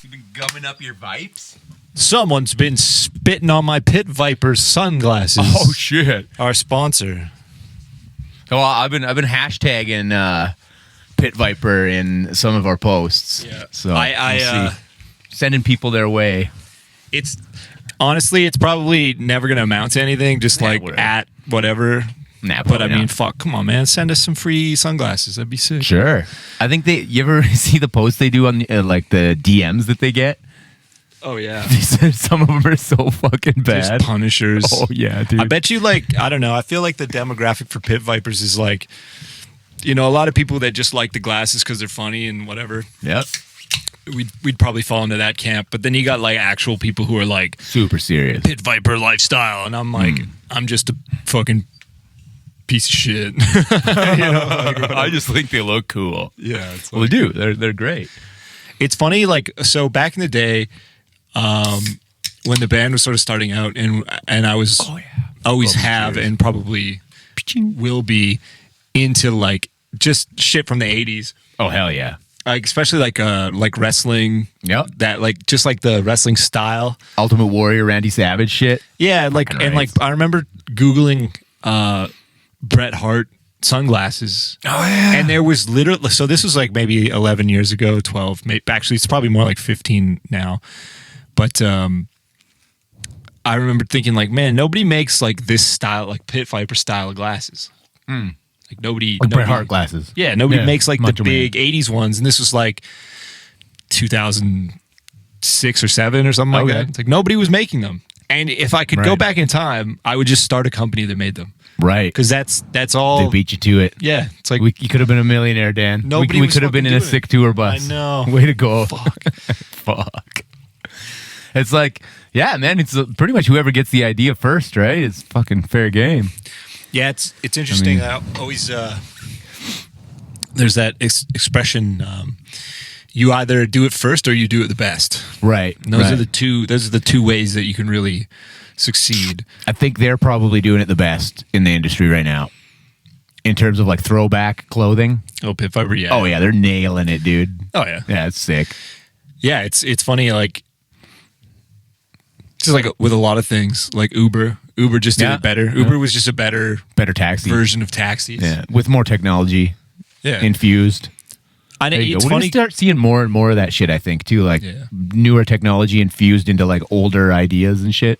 You've been gumming up your vipes? Someone's been spitting on my Pit Viper sunglasses. Oh shit! Our sponsor. Well, I've been hashtagging Pit Viper in some of our posts. Yeah. So I sending people their way. It's honestly, it's probably never going to amount to anything. Just like whatever. at whatever. Nah, But I mean, not. fuck, come on, man, send us some free sunglasses. That'd be sick. Sure. I think you ever see the posts they do on like the DMs that they get? Oh yeah. Some of them are so fucking bad. There's Punishers. Oh yeah, dude. I bet you, like, I don't know. I feel like the demographic for Pit Vipers is like, you know, a lot of people that just like the glasses because they're funny and whatever. Yep. We'd probably fall into that camp. But then you got like actual people who are like Super serious. Pit Viper lifestyle, and I'm like, I'm just a fucking piece of shit. You know, like, I just think they look cool. yeah. It's Well, they do. They're great. It's funny, like, so back in the day, when the band was sort of starting out, and I was always have and probably will be into like just shit from the 80s. Oh hell yeah. Like especially like wrestling. Yep. That like just like the wrestling style. Ultimate Warrior, Randy Savage shit. Yeah, like Fucking and right. like I remember Googling Bret Hart sunglasses. Oh yeah. And there was literally, so this was like maybe 11 years ago, 12, maybe, actually it's probably more like 15 now. But I remember thinking like, man, nobody makes like this style, like Pit Viper style of glasses. Like nobody. Like Bret Hart glasses. Yeah, nobody makes like the Macho Man. big 80s ones. And this was like 2006 or 7 or something like Okay. that. It's like nobody was making them. And if I could go Right. back in time, I would just start a company that made them. Right. Because that's all. They beat you to it. Yeah, it's like You could have been a millionaire, Dan. Nobody we was could have been in fucking a doing sick it. tour bus. I know. Way to go. Fuck. Fuck. It's like, yeah, man, it's pretty much whoever gets the idea first, right? It's fucking fair game. Yeah, it's interesting. I always there's that expression. You either do it first or you do it the best. Right. And those are the two. Those are the two ways that you can really succeed. I think they're probably doing it the best in the industry right now. In terms of like throwback clothing. Oh, Pit Viper, yeah. Oh yeah, they're nailing it, dude. Oh yeah. Yeah, it's sick. Yeah, it's funny. Like just like with a lot of things, like Uber just did it better. Uber was just a better taxi version of taxis. Yeah, with more technology Yeah. infused. I know There you it's go. We're gonna funny. start seeing more and more of that shit, I think, too. Like newer technology infused into like older ideas and shit.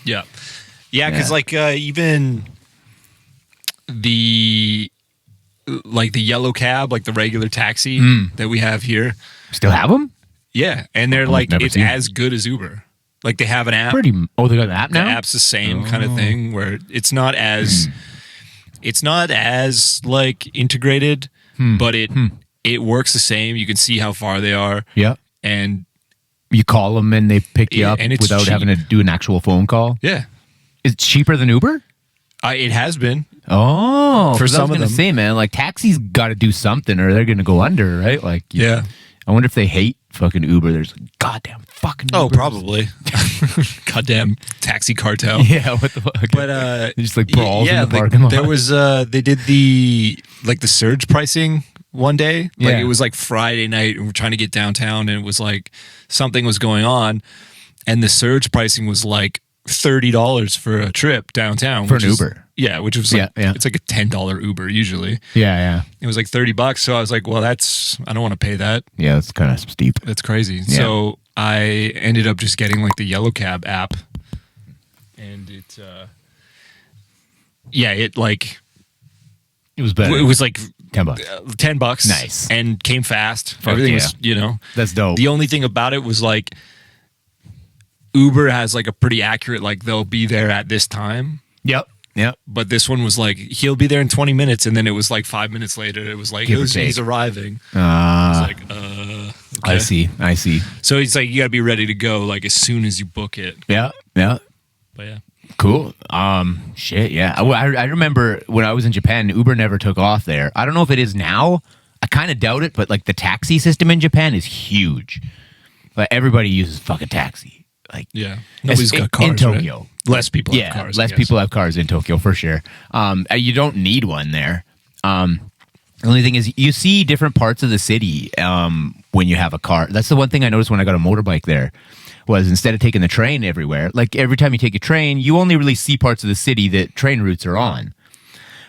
Yeah. Yeah, because Yeah. like even the yellow cab, like the regular taxi that we have here. Still have them? Yeah. And they're I've like, never it's seen as good as Uber. Like they have an app. Oh, they got an app The now? app's the same kind of thing where it's not as like integrated, but it works the same. You can see how far they are. Yeah. And You call them and they pick you Yeah, up and it's without having to do an actual phone call. yeah, Is it cheaper than Uber? it has been. Oh, For 'cause I some was of gonna them. say, man, like taxis got to do something or they're gonna go under, right? Like, Yeah. I wonder if they hate fucking Uber. There's like, goddamn fucking. Oh, Ubers. probably. Goddamn taxi cartel. Yeah, what the fuck? But They just like brawls in the like, parking lot. there was they did the surge pricing one day. Like Yeah. it was like Friday night and we're trying to get downtown and it was like something was going on and the surge pricing was like $30 for a trip downtown. For which an is- Uber. Yeah, which was like Yeah. it's like a $10 Uber usually. Yeah. It was like $30. So I was like, well, I don't want to pay that. Yeah, it's kind of steep. That's crazy. Yeah. So I ended up just getting like the Yellow Cab app, and it, it like It was better. it was like $10. $10. Nice. And came fast. Fuck Everything yeah. was, That's dope. The only thing about it was like Uber has like a pretty accurate like they'll be there at this time. Yep. But this one was like he'll be there in 20 minutes, and then it was like 5 minutes later. It was like Give or take. he's arriving. It's like okay. I see. So he's like, you got to be ready to go like as soon as you book it. Yeah. But yeah. Cool. Shit. Yeah. I remember when I was in Japan, Uber never took off there. I don't know if it is now. I kind of doubt it, but like the taxi system in Japan is huge. Like everybody uses fucking taxi. Like Yeah. Nobody's got cars in Tokyo. right? Less people have cars. I less guess. people have cars in Tokyo for sure. You don't need one there. The only thing is, you see different parts of the city when you have a car. That's the one thing I noticed when I got a motorbike there, was instead of taking the train everywhere, like every time you take a train, you only really see parts of the city that train routes are on.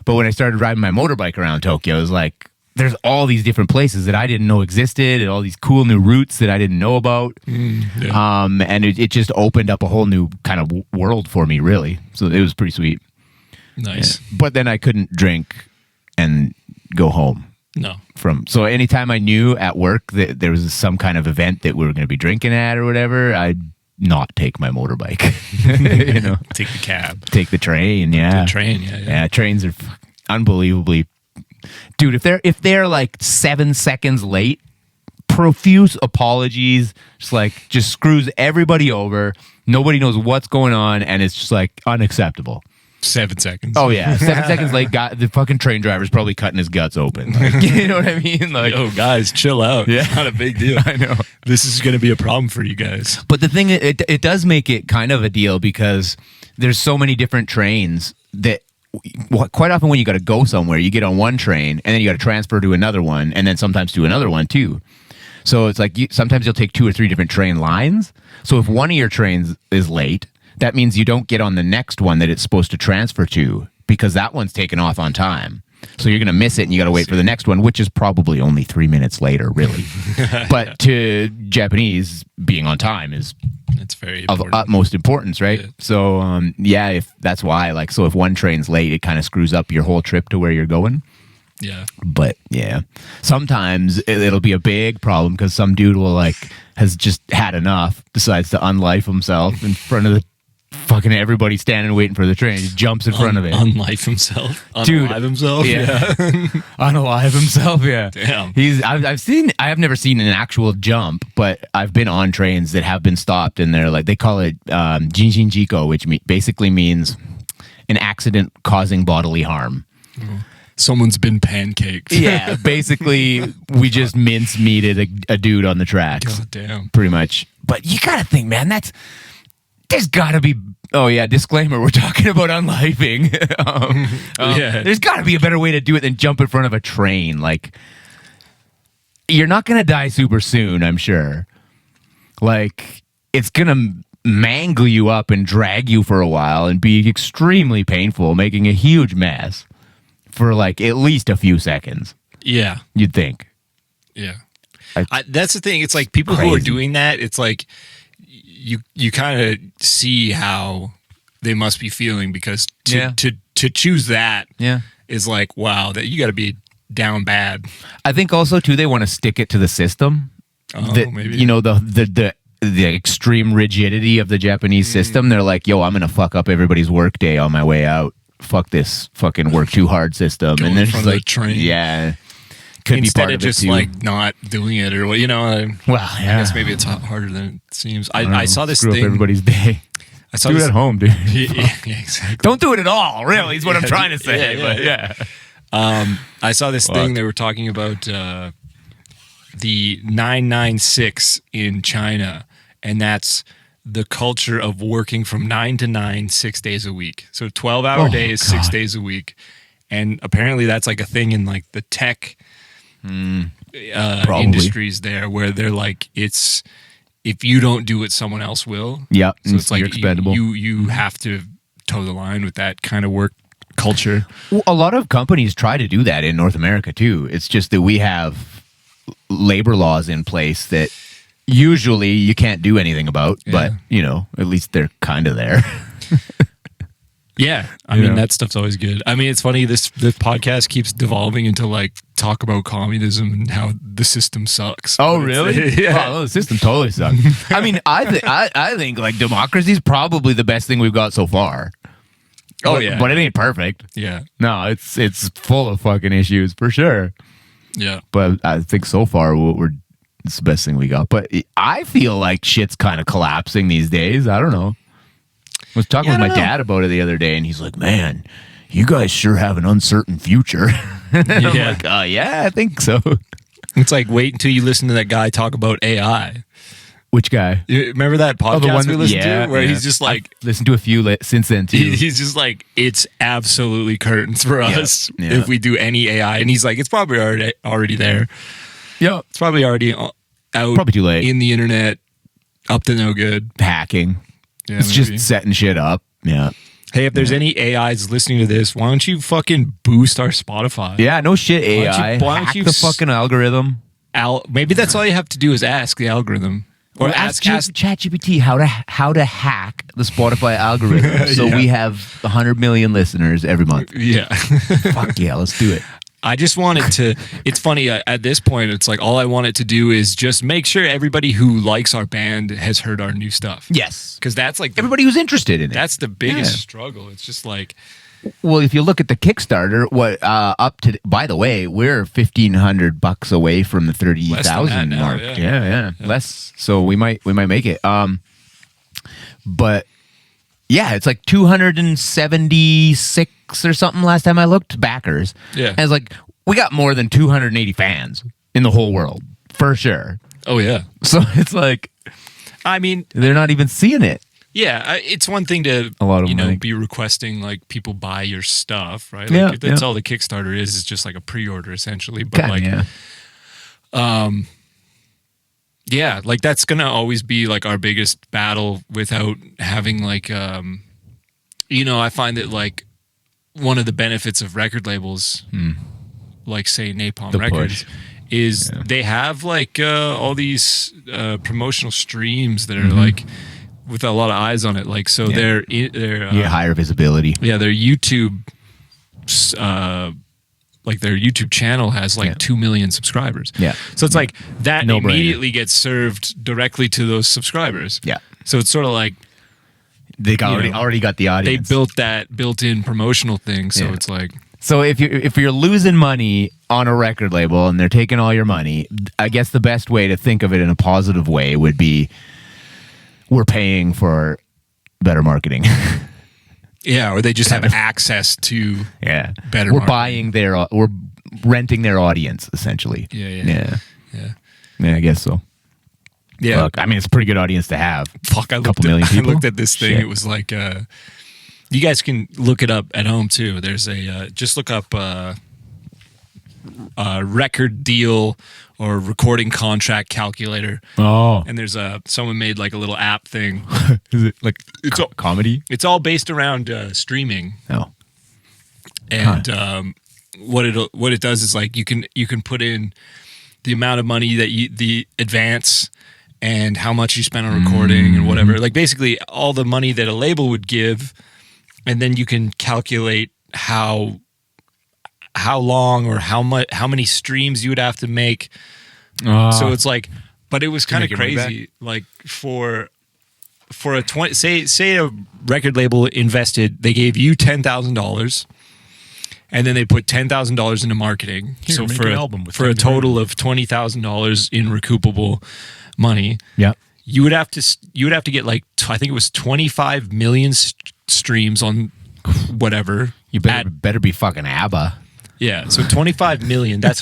But when I started riding my motorbike around Tokyo, it was like, there's all these different places that I didn't know existed, and all these cool new routes that I didn't know about. And it just opened up a whole new kind of world for me, really. So it was pretty sweet. Nice. Yeah. But then I couldn't drink and go home. No. So anytime I knew at work that there was some kind of event that we were going to be drinking at or whatever, I'd not take my motorbike. You know, take the cab, take the train. Yeah, the train. Yeah. Trains are unbelievably, dude. If they're like 7 seconds late, profuse apologies. Just screws everybody over. Nobody knows what's going on, and it's just like unacceptable. 7 seconds. Oh yeah, 7 seconds late. The fucking train driver's probably cutting his guts open. Like, you know what I mean? Like, yo, guys, chill out. Yeah, it's not a big deal. I know this is going to be a problem for you guys. But the thing, it does make it kind of a deal, because there's so many different trains that quite often when you got to go somewhere, you get on one train and then you got to transfer to another one, and then sometimes to another one too. So it's like sometimes you'll take 2 or 3 different train lines. So if one of your trains is late, that means you don't get on the next one that it's supposed to transfer to, because that one's taken off on time. So you're going to miss it, and you got to wait for the next one, which is probably only 3 minutes later, really. But to Japanese, being on time is it's very important. Of utmost importance, right? Yeah. So if that's why, so if one train's late, it kind of screws up your whole trip to where you're going. Yeah. But yeah, sometimes it'll be a big problem, because some dude has just had enough, decides to unlife himself in front of the fucking everybody standing waiting for the train. He jumps in front of it. Unlife himself? Dude. Unalive himself? Yeah. Unalive himself, yeah. Damn. I have never seen an actual jump, but I've been on trains that have been stopped, and they call it Jinjinjiko, which basically means an accident causing bodily harm. Someone's been pancaked. Yeah, basically, we just mince meated a dude on the tracks. God damn. Pretty much. But you gotta think, man, there's gotta be. Oh yeah, disclaimer: we're talking about unlifing. There's gotta be a better way to do it than jump in front of a train. Like, you're not gonna die super soon, I'm sure. Like, it's gonna mangle you up and drag you for a while and be extremely painful, making a huge mess for at least a few seconds. Yeah, you'd think. Yeah, that's the thing. It's like people who are doing that. It's like you kind of see how they must be feeling, because to choose that is like, wow, that you got to be down bad. I think also too they want to stick it to the system. Maybe, you know, the extreme rigidity of the Japanese system. They're like, yo, I'm gonna fuck up everybody's work day on my way out. Fuck this fucking work too hard system. Going and then just like train. Yeah. Could Instead be part of just not doing it, or I guess maybe it's harder than it seems. I saw this Screw thing. Up everybody's day. I saw do this it at home, dude. Yeah, exactly. Don't do it at all. Really, is what I'm trying to say. I saw this thing. They were talking about the 996 in China, and that's the culture of working from 9 to 9, 6 days a week. So 12-hour days, 6 days a week, and apparently that's like a thing in like the tech. Industries there, where they're like, it's if you don't do it, someone else will. Yeah, so it's like you're expendable. You have to toe the line with that kind of work culture. Well, a lot of companies try to do that in North America too. It's just that we have labor laws in place that usually you can't do anything about, but at least they're kind of there. Yeah, I mean, that stuff's always good. I mean, it's funny, this podcast keeps devolving into like talk about communism and how the system sucks. Oh, really? Yeah. Oh, the system totally sucks. I mean, I think like democracy is probably the best thing we've got so far. But it ain't perfect. Yeah. No, it's full of fucking issues for sure. Yeah. But I think so far it's the best thing we got. But I feel like shit's kind of collapsing these days. I don't know. I was talking with my dad about it the other day, and he's like, man, you guys sure have an uncertain future. I'm like, I think so. It's like, wait until you listen to that guy talk about AI. Which guy? You remember that podcast the one we listened to where he's just like, I've listened to a few since then too. he's just like, it's absolutely curtains for us if we do any AI. And he's like, it's probably already there. Yeah, It's probably already out. Probably too late. In the internet, up to no good. Hacking. Yeah, It's maybe. just setting shit up. Yeah. Hey, if there's any AIs listening to this, why don't you fucking boost our Spotify? Yeah, no shit, don't you- AI. why don't Hack you the fucking algorithm. Maybe that's all you have to do is ask the algorithm. Or ask ChatGPT how to hack the Spotify algorithm so Yeah. we have 100 million listeners every month. Yeah. Fuck yeah, let's do it. I just want it to, it's funny, at this point, it's like all I want it to do is just make sure everybody who likes our band has heard our new stuff. Yes. Because that's like, Everybody who's interested in it. that's the biggest Yeah. struggle. It's just like, Well, if you look at the Kickstarter, up to, by the way, we're $1,500 away from the Less than that 30,000 now, mark. yeah. Yeah, less. So we might make it. But yeah, it's like 276 or something last time I looked, backers. Yeah. And it's like, we got more than 280 fans in the whole world, for sure. oh yeah. So it's like, I mean, they're not even seeing it. yeah, it's one thing to, A lot of them, like- be requesting like people buy your stuff, right? Yeah, Like that's yeah. all the Kickstarter is just like a pre-order essentially. But Kinda, like, yeah. yeah, like that's gonna always be like our biggest battle without having like I find that like one of the benefits of record labels like say Napalm The Records push. is they have like all these promotional streams that are like with a lot of eyes on it, like so they're Yeah, higher visibility. yeah, their YouTube like their YouTube channel has like 2 million subscribers. Yeah. So it's like that No-brainer. immediately gets served directly to those subscribers. Yeah. So it's sort of like They already got the they audience. built that built-in promotional thing. So Yeah. it's like, So if you're losing money on a record label and they're taking all your money, I guess the best way to think of it in a positive way would be we're paying for better marketing. yeah, or they just have access to Yeah, better We're marketing. buying we're renting their audience essentially. Yeah. Yeah, I guess so. Yeah. Look, I mean, it's a pretty good audience to have. Fuck, I looked at this thing. Shit. It was like, you guys can look it up at home too. There's just look up record deal or recording contract calculator. Oh, And there's someone made like a little app thing. is it like It's all, comedy? it's all based around streaming. Oh, And what it does is like you can put in the amount of money that the advance and how much you spent on recording and whatever. Like basically all the money that a label would give, and then you can calculate how long or how many streams you would have to make. So it's like, but it was kind of make your money crazy. Like for a 20, say a record label invested, they gave you $10,000. And then they put $10,000 into marketing. Here, so make for an a, album with for a 10 total of $20,000 in recoupable money, yeah. you would have to get like I think it was 25 million streams on whatever. You better be fucking ABBA. Yeah, so 25 million. That's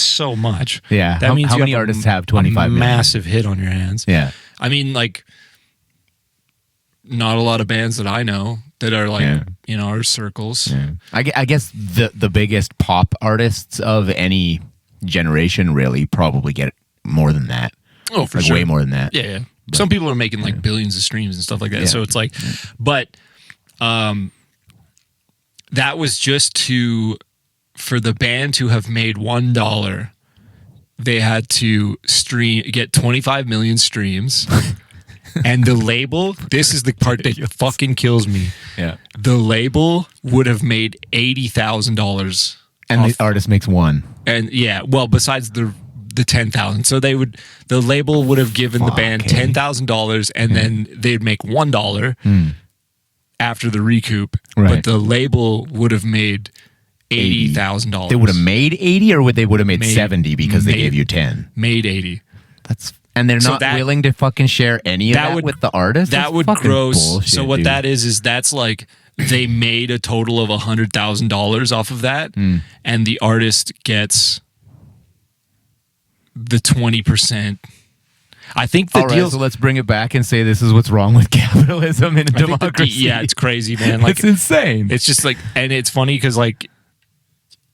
so much. Yeah. that How means you many have artists have 25 million? Massive hit on your hands. Yeah. I mean, like, not a lot of bands that I know that are like in our circles. Yeah. I guess the biggest pop artists of any generation really probably get more than that. Oh, for like sure. way more than that. Yeah. Some people are making like billions of streams and stuff like that. Yeah. So it's like, but that was just for the band to have made $1, they had to get 25 million streams. And the label, this is the part that fucking kills me. Yeah. The label would have made $80,000. And the artist makes one. And yeah, well, besides the 10,000. So the label would have given the band $10,000 and then they'd make $1 after the recoup. Right. But the label would have made $80,000. They would have made 80 or they would have made 70 because they made- gave you 10? Made 80. And they're So not that- willing to fucking share any of that with the artist? That That's would fucking gross. bullshit, So what dude. that is that's like they made a total of $100,000 off of that, and the artist gets the 20%. I think the All right, deals. so let's bring it back and say this is what's wrong with capitalism and I think democracy. yeah, it's crazy, man. Like It's insane. it's just like, and it's funny because like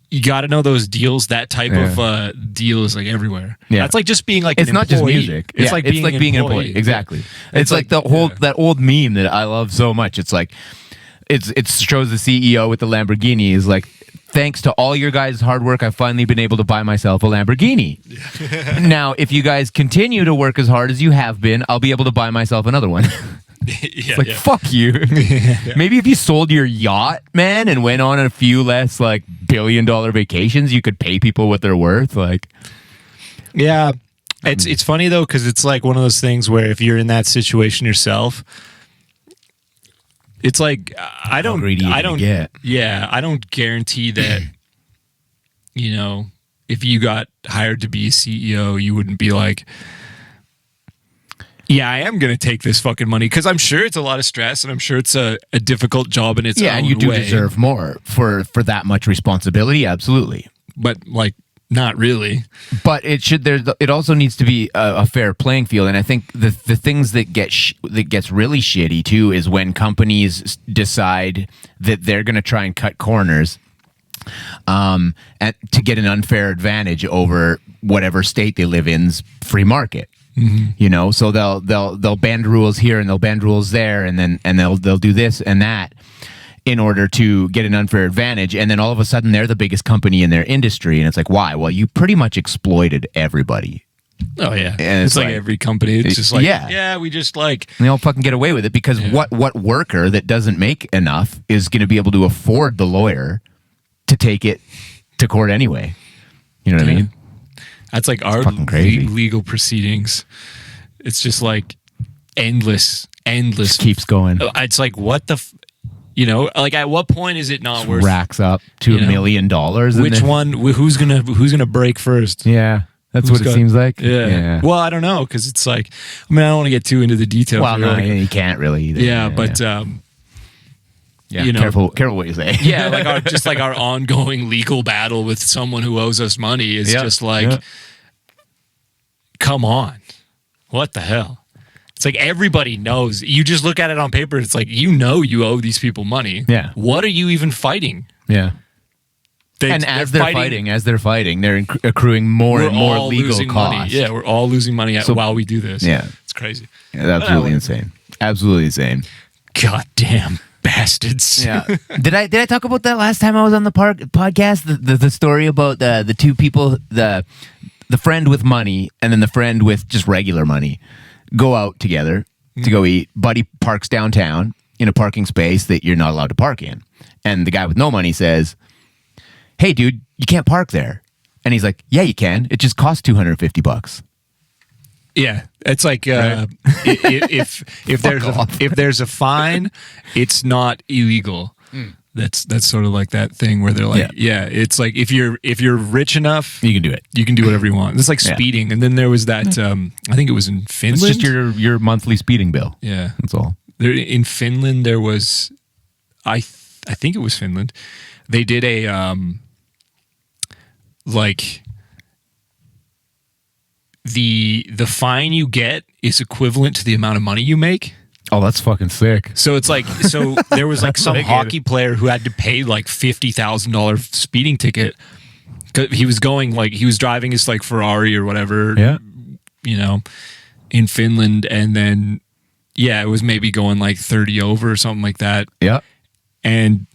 you got to know those deals. That type of deal is like everywhere. Yeah. That's like just being like It's an not just employee. music. It's Yeah, like it's being an employee. Exactly. It's like like, the whole yeah. that old meme that I love so much. It's like it shows the CEO with the Lamborghini is like, thanks to all your guys' hard work, I've finally been able to buy myself a Lamborghini. Now, if you guys continue to work as hard as you have been, I'll be able to buy myself another one. Yeah, Like, fuck you. Maybe if you sold your yacht, man, and went on a few less like $1 billion vacations, you could pay people what they're worth. Like, yeah. It's funny though because it's like one of those things where if you're in that situation yourself, it's like I don't get. yeah, I don't guarantee that you know, if you got hired to be a CEO, you wouldn't be like, yeah, I am going to take this fucking money because I'm sure it's a lot of stress and I'm sure it's a difficult job in its own Yeah, and you do way. deserve more for that much responsibility. Absolutely. But like, not really. But it also needs to be a fair playing field, and I think the things that gets really shitty too is when companies decide that they're going to try and cut corners, and to get an unfair advantage over whatever state they live in's free market. Mm-hmm. You know, so they'll bend rules here and they'll bend rules there, and they'll do this and that in order to get an unfair advantage, and then all of a sudden they're the biggest company in their industry, and it's like, why? Well, you pretty much exploited everybody. Oh yeah, and it's like every company. It's just like we just like and they all fucking get away with it because what worker that doesn't make enough is going to be able to afford the lawyer to take it to court anyway? You know what I mean? That's like our legal proceedings. It's just like endless. Just keeps going. It's like what the. You know, like at what point is it not worth? Racks up to $1 million. Which one? Who's gonna break first? Yeah, that's what it seems like. Yeah. Well, I don't know because it's like, I mean, I don't want to get too into the details. Well, no, like, you can't really either. Yeah, but you know, careful what you say. Yeah, like our ongoing legal battle with someone who owes us money is just like, come on, what the hell? It's like everybody knows. You just look at it on paper. It's like, you know, you owe these people money. Yeah. What are you even fighting? Yeah. And as they're fighting, they're accruing more and more legal costs. Money. Yeah, we're all losing money while we do this. Yeah. It's crazy. Yeah, that's absolutely insane. Absolutely insane. Goddamn bastards. Yeah. Did I talk about that last time I was on the podcast? The story about the two people, the friend with money and then the friend with just regular money go out together to go eat. Buddy parks downtown in a parking space that you're not allowed to park in. And the guy with no money says, hey, dude, you can't park there. And he's like, yeah, you can. It just costs $250. Yeah. It's like if there's a fine, it's not illegal. That's sort of like that thing where they're like, it's like if you're rich enough, you can do it. You can do whatever you want. It's like speeding. And then there was that I think it was in Finland. It's just your monthly speeding bill. Yeah, that's all. In Finland there was I think it was Finland. They did a like the fine you get is equivalent to the amount of money you make. Oh, that's fucking sick. So it's like, there was like some hockey player who had to pay like $50,000 speeding ticket. He was driving his like Ferrari or whatever, you know, in Finland. And then, it was maybe going like 30 over or something like that. Yeah. And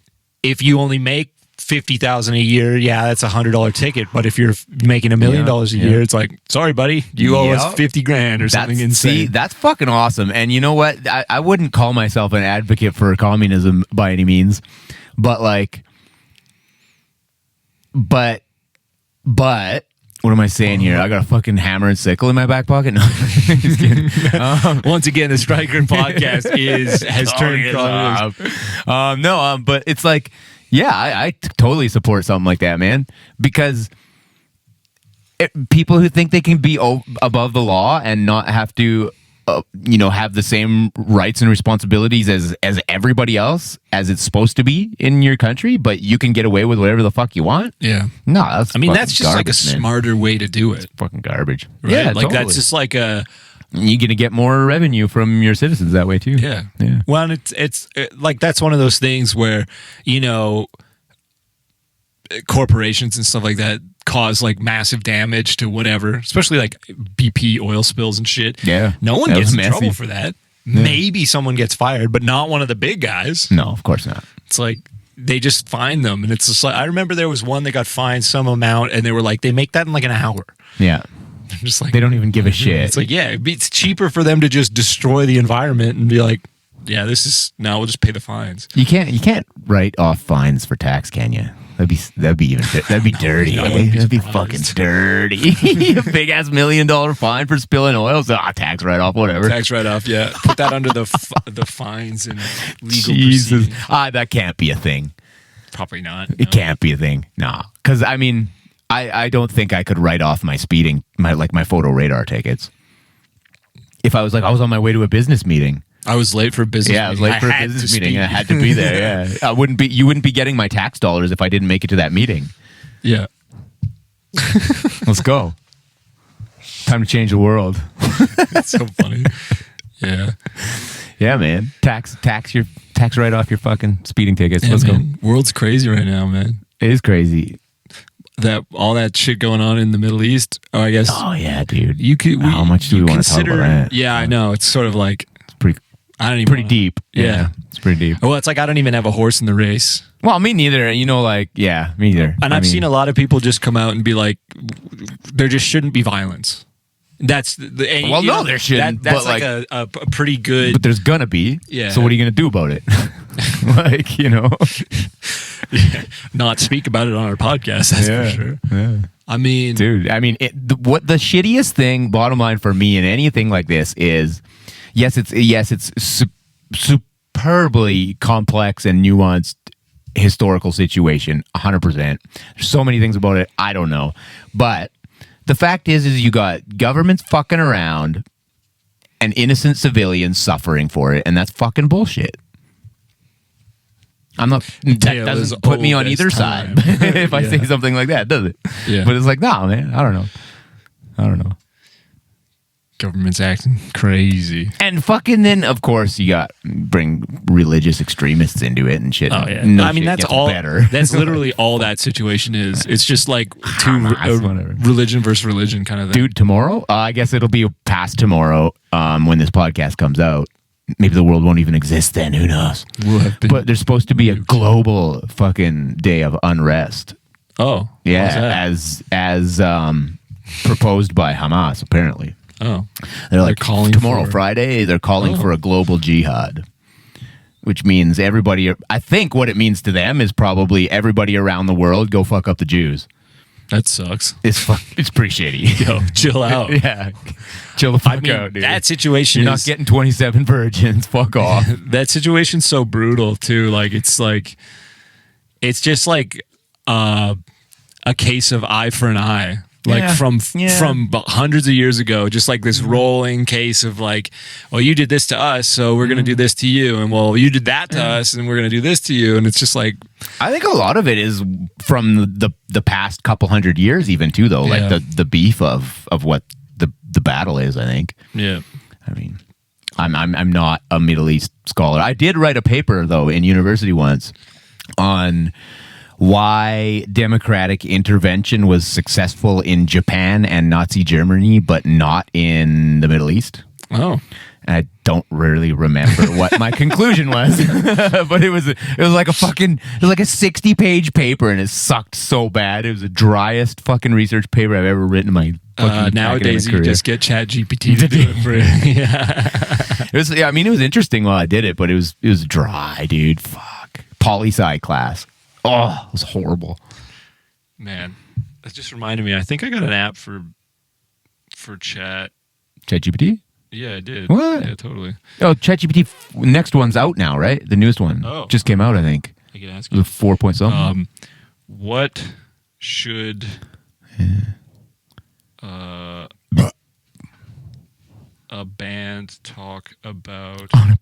if you only make $50,000 a year, that's $100 ticket. But if you're making $1 million a year, it's like, sorry, buddy, you owe us $50,000 or something insane. See, that's fucking awesome. And you know what? I wouldn't call myself an advocate for communism by any means, but what am I saying here? I got a fucking hammer and sickle in my back pocket. No, just kidding. Once again, the Striker podcast has turned communist. But it's like. Yeah, I totally support something like that, man. Because people who think they can be above the law and not have to, have the same rights and responsibilities as everybody else, as it's supposed to be in your country, but you can get away with whatever the fuck you want. Yeah. No, that's just garbage, like a smarter way to do it. It's fucking garbage. Right? Yeah, like totally. That's just like You're going to get more revenue from your citizens that way too. Yeah. Well, and it's like that's one of those things where, you know, corporations and stuff like that cause like massive damage to whatever, especially like BP oil spills and shit. Yeah. No one That gets was in messy. trouble for that. Yeah. Maybe someone gets fired, but not one of the big guys. No, of course not. It's like they just fine them, and it's just like I remember there was one that got fined some amount, and they were like, they make that in like an hour. Yeah. I'm just like, They don't even give a shit. it's like, yeah, it's cheaper for them to just destroy the environment and be like, yeah, we'll just pay the fines. You can't write off fines for tax, can you? That'd be dirty. That'd be fucking dirty. A big ass $1 million fine for spilling oil. So tax write off, whatever. Tax write off, yeah. Put that under the fines and legal Jesus, proceedings. that can't be a thing. Probably not. It can't be a thing. No, because I mean, I don't think I could write off my speeding, my photo radar tickets. If I was on my way to a business meeting. I was late for a business meeting. Yeah, I was late for a business meeting. I had to be there. Yeah, you wouldn't be getting my tax dollars if I didn't make it to that meeting. Yeah. Let's go. Time to change the world. That's so funny. Yeah. Yeah, man. Tax right off your fucking speeding tickets. Yeah, Let's man. go. World's crazy right now, man. It is crazy. All that shit going on in the Middle East. Oh, I guess. Oh yeah, dude. How much do we want to talk about that? Yeah, I know. It's sort of like pretty deep. Yeah. It's pretty deep. Well, it's like I don't even have a horse in the race. Well, me neither. You know, like, yeah, me neither. And I've seen a lot of people just come out and be like, there just shouldn't be violence. That's there shouldn't. That's but like a pretty good. But there's gonna be. Yeah. So what are you gonna do about it? Like, you know, not speak about it on our podcast. That's for sure. Yeah. I mean, dude. I mean, what the shittiest thing, bottom line for me in anything like this is, yes, it's superbly complex and nuanced historical situation. 100%. There's so many things about it I don't know, but the fact is you got governments fucking around and innocent civilians suffering for it, and that's fucking bullshit. That doesn't put me on either side if I say something like that, does it? Yeah. But it's like, no, man, I don't know. Government's acting crazy. And fucking then, of course, you bring religious extremists into it and shit. Oh, yeah. No I mean, shit that's gets all. better. That's literally all that situation is. It's just like whatever. religion versus religion kind of thing. Dude, tomorrow, I guess it'll be past tomorrow when this podcast comes out. Maybe the world won't even exist then. Who knows? But there's supposed to be a global fucking day of unrest. Oh, yeah, as proposed by Hamas, apparently. Oh, they're like calling tomorrow, Friday. They're calling for a global jihad, which means everybody. I think what it means to them is probably everybody around the world go fuck up the Jews. That sucks. It's pretty shitty. Yo, chill out. Yeah, chill the fuck out, dude. That situation. You're not getting 27 virgins. Fuck off. That situation's so brutal too. It's just like a case of eye for an eye. From hundreds of years ago, just like this rolling case of like, well, you did this to us, so we're going to do this to you. And well, you did that to us, and we're going to do this to you. And it's just like, I think a lot of it is from the past couple hundred years even too, though, like the beef of what the battle is, I think. Yeah. I mean, I'm not a Middle East scholar. I did write a paper though in university once on why democratic intervention was successful in Japan and Nazi Germany, but not in the Middle East. Oh, and I don't really remember what my conclusion was, but it was like a 60-page paper, and it sucked so bad. It was the driest fucking research paper I've ever written in my fucking nowadays. You career. just get ChatGPT to do it for you. Yeah, it was interesting while I did it, but it was dry, dude. Fuck, poli-sci class. Oh, it was horrible. Man, that just reminded me. I think I got an app for ChatGPT? Yeah, I did. What? Yeah, totally. Oh, ChatGPT next one's out now, right? The newest one. Oh. Just came out, I think. I can ask you. The 4 point something. What should a band talk about on a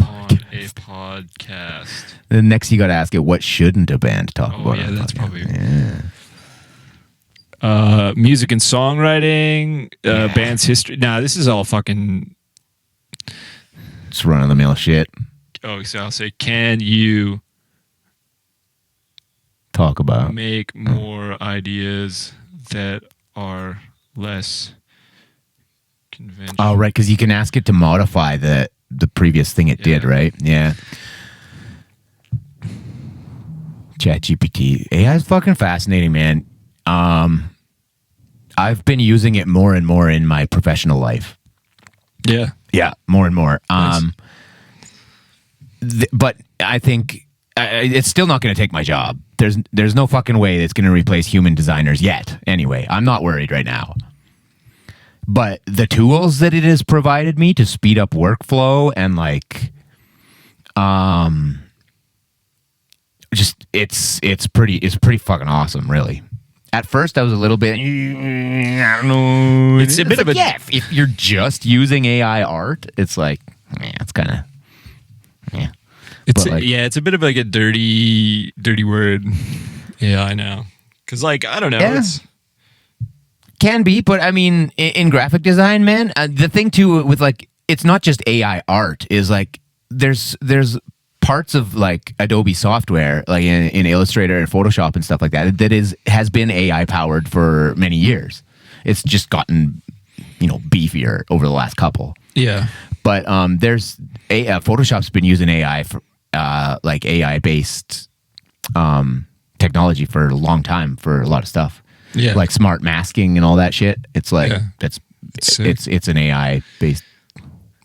podcast? Then next you got to ask it, what shouldn't a band talk about? Yeah, that's probably. Yeah. Music and songwriting, band's history. Nah, this is all fucking Just run of the mill shit. Oh, so I'll say, can you Talk about. make more ideas that are less conventional? Oh, right, because you can ask it to modify the previous thing it did, right? Yeah. ChatGPT. AI is fucking fascinating, man. I've been using it more and more in my professional life. Yeah. Yeah, more and more. Nice. But I think it's still not going to take my job. There's no fucking way it's going to replace human designers yet. Anyway, I'm not worried right now. But the tools that it has provided me to speed up workflow and like, just it's pretty fucking awesome, really. At first, I was a little bit, I don't know. It's a bit of a if you're just using AI art, it's like, it's kind of, It's But, like- it's a bit of like a dirty word. Yeah, I know. Because like I don't know. Yeah. It's Can be, but I mean, in graphic design, man, the thing too with like, it's not just AI art. Is like there's parts of like Adobe software, like in Illustrator and Photoshop and stuff like that, has been AI powered for many years. It's just gotten beefier over the last couple. yeah. But there's Photoshop's been using AI for like AI based technology for a long time for a lot of stuff. Yeah. Like smart masking and all that shit. It's like sick. it's an AI based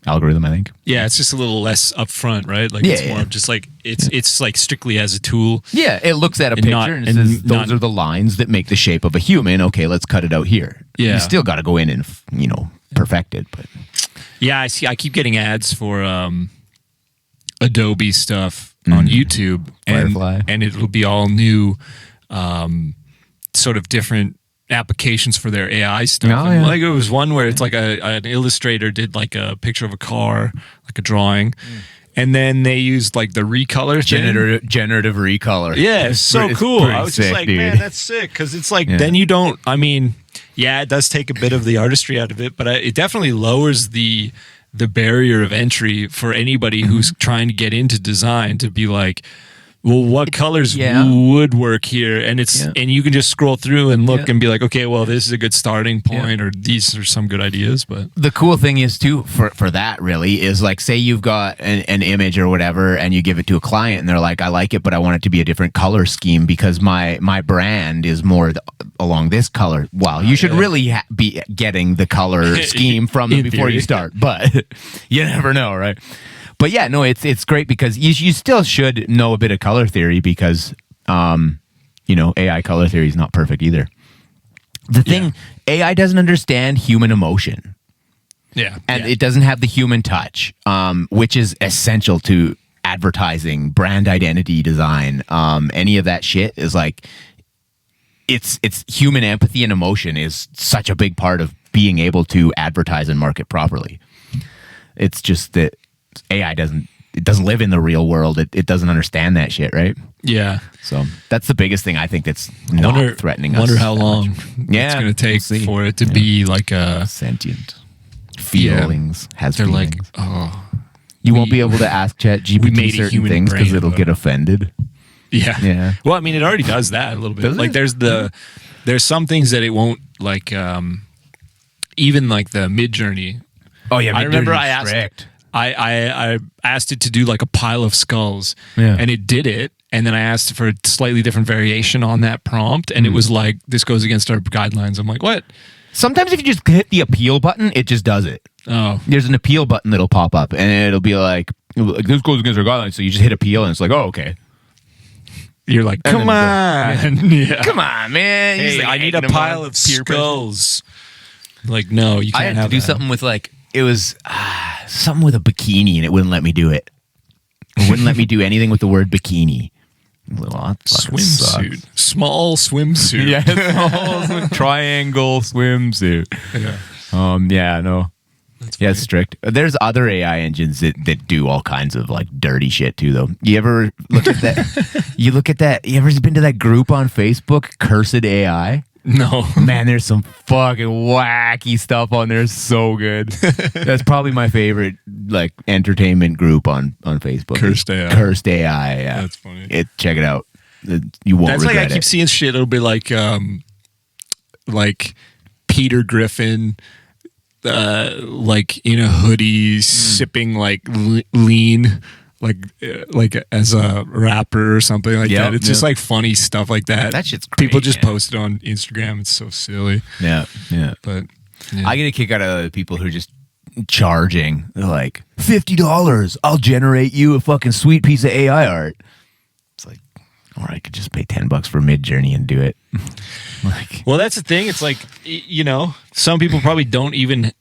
algorithm, I think. Yeah, it's just a little less upfront, right? Like Yeah, it's more yeah. of just like it's like strictly as a tool. Yeah, it looks at a And picture not- and it and says those not- are the lines that make the shape of a human. Okay, let's cut it out here. Yeah. You still got to go in and perfect it, but Yeah, I see. I keep getting ads for Adobe stuff on YouTube, Firefly. and it'll be all new, sort of different applications for their AI stuff. Oh, And yeah. like it was one where it's like an illustrator did like a picture of a car, like a drawing, and then they used like the recolor thing. generative recolor. Yeah, it's so It's cool. pretty I was just sick, like, dude. man, that's sick. Because it's like, Yeah. then you don't, I mean, yeah, it does take a bit of the artistry out of it, but it definitely lowers the barrier of entry for anybody who's trying to get into design to be like, well, what colors Yeah. would work here? And and you can just scroll through and look Yeah. and be like, okay, well, this is a good starting point, or these are some good ideas. But The cool thing is too for that really is like, say you've got an image or whatever and you give it to a client and they're like, I like it, but I want it to be a different color scheme because my brand is more along this color. Well, you should really be getting the color scheme from them In before you theory. start, but you never know, right? But yeah, no, it's great because you still should know a bit of color theory because AI color theory is not perfect either. The thing, AI doesn't understand human emotion. yeah, And it doesn't have the human touch, which is essential to advertising, brand identity design. Any of that shit is like, it's human empathy and emotion is such a big part of being able to advertise and market properly. It's just that AI doesn't live in the real world. It doesn't understand that shit, right? yeah. So that's the biggest thing I think that's not threatening us. Wonder how that long much. it's going to take we'll see. for it to be like a. Sentient feelings has They're feelings. like, oh, You won't be able to ask we ChatGPT made a certain human things because brain, it'll though. get offended. yeah, Yeah. Well, I mean, it already does that a little bit. Does Like, it? there's some things that it won't like. Even like the Mid Journey. Oh yeah, I remember I asked. strict. I asked it to do like a pile of skulls, Yeah. and it did it. And then I asked for a slightly different variation on that prompt, and it was like, "This goes against our guidelines." I'm like, "What?" Sometimes if you just hit the appeal button, it just does it. Oh, There's an appeal button that'll pop up, and it'll be like, "This goes against our guidelines." So you just hit appeal, and it's like, "Oh, okay." you're like, And "Come then on, yeah. Come on, man. Hey, He's like I need a egging them pile on, of peer pressure. skulls." Like, no, you can't I had have to do that. something with like it was something with a bikini, and it wouldn't let me do it. It wouldn't let me do anything with the word bikini. Well, that fucking Swimsuit, sucks. small swimsuit. Yeah, triangle swimsuit. Yeah. Yeah, no. Yeah, it's strict. There's other AI engines that do all kinds of like dirty shit too, though. You ever look at that? You look at that? You ever been to that group on Facebook, Cursed AI? No. Man, there's some fucking wacky stuff on there. So good. That's probably my favorite like entertainment group on Facebook. Cursed AI. Cursed AI. Yeah, That's funny. Check it out. You won't That's regret like I keep seeing shit. It'll be like Peter Griffin, like in a hoodie, sipping like lean, like as a rapper or something like that. It's just like funny stuff like that. That shit's great. People just post it on Instagram. It's so silly. Yeah, yeah. But I get a kick out of people who are just charging. They're like, $50, I'll generate you a fucking sweet piece of AI art. It's like, or I could just pay $10 for Midjourney and do it. Like, well, that's the thing. It's like, you know, some people probably don't even,